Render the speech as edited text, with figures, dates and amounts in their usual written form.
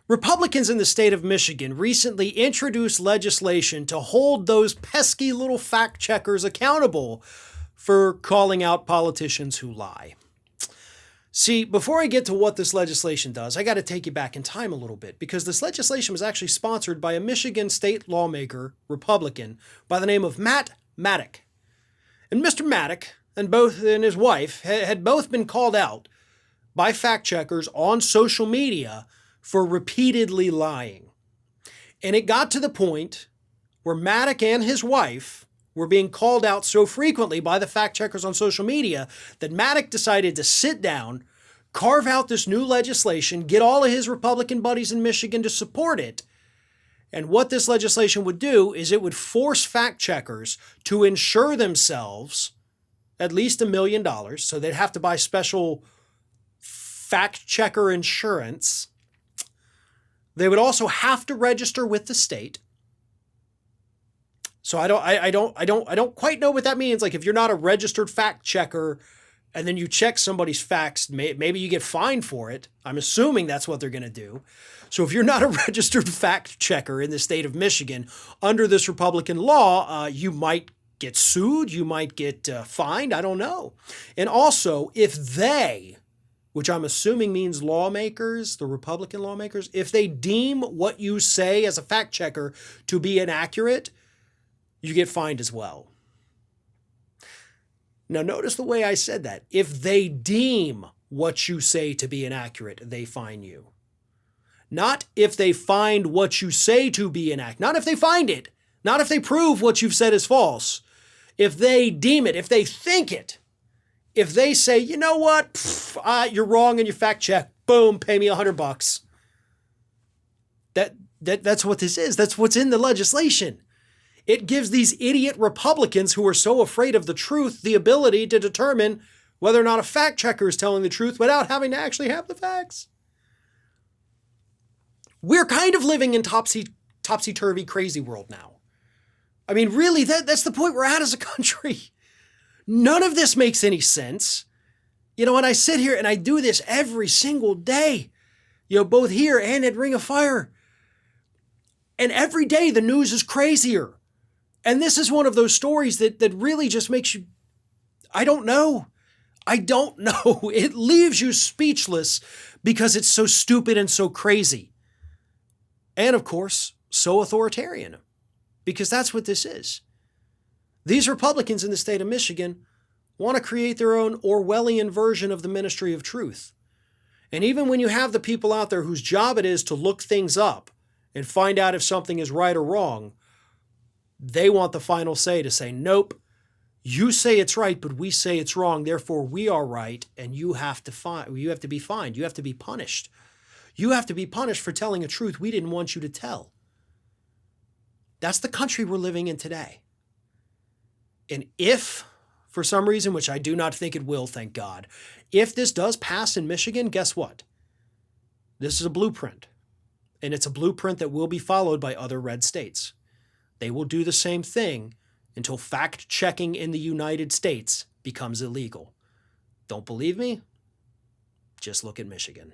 Republicans in the state of Michigan recently introduced legislation to hold those pesky little fact checkers accountable for calling out politicians who lie. See, before I get to what this legislation does, I got to take you back in time a little bit, because this legislation was actually sponsored by a Michigan state lawmaker, Republican, by the name of Maddock. And Mr. Maddock and his wife had both been called out by fact checkers on social media for repeatedly lying. And it got to the point where Maddock and his wife were being called out so frequently by the fact checkers on social media that Maddock decided to sit down, carve out this new legislation, get all of his Republican buddies in Michigan to support it. And what this legislation would do is it would force fact checkers to insure themselves at least $1 million. So they'd have to buy special fact checker insurance. They would also have to register with the state. So I don't quite know what that means. Like, if you're not a registered fact checker and then you check somebody's facts, maybe you get fined for it. I'm assuming that's what they're going to do. So if you're not a registered fact checker in the state of Michigan under this Republican law, you might get sued. You might get fined. I don't know. And also, if they, which I'm assuming means lawmakers, the Republican lawmakers, if they deem what you say as a fact checker to be inaccurate, you get fined as well. Now, notice the way I said that. If they deem what you say to be inaccurate, they fine you. Not if they find what you say to be inaccurate. Not if they find it. Not if they prove what you've said is false. If they deem it, if they think it, if they say, you know what, you're wrong in your fact check, boom, pay me $100. That's what this is. That's what's in the legislation. It gives these idiot Republicans who are so afraid of the truth the ability to determine whether or not a fact checker is telling the truth without having to actually have the facts. We're kind of living in topsy-turvy crazy world now. I mean, really, that's the point we're at as a country. None of this makes any sense. You know, and I sit here and I do this every single day, you know, both here and at Ring of Fire. And every day the news is crazier. And this is one of those stories that really just makes you, I don't know. It leaves you speechless because it's so stupid and so crazy. And of course, so authoritarian, because that's what this is. These Republicans in the state of Michigan want to create their own Orwellian version of the Ministry of Truth. And even when you have the people out there whose job it is to look things up and find out if something is right or wrong, they want the final say to say, nope, you say it's right, but we say it's wrong. Therefore, we are right, and you have to be fined. You have to be punished. You have to be punished for telling a truth we didn't want you to tell. That's the country we're living in today. And if, for some reason, which I do not think it will, thank God, if this does pass in Michigan, guess what? This is a blueprint. And it's a blueprint that will be followed by other red states. They will do the same thing until fact-checking in the United States becomes illegal. Don't believe me? Just look at Michigan.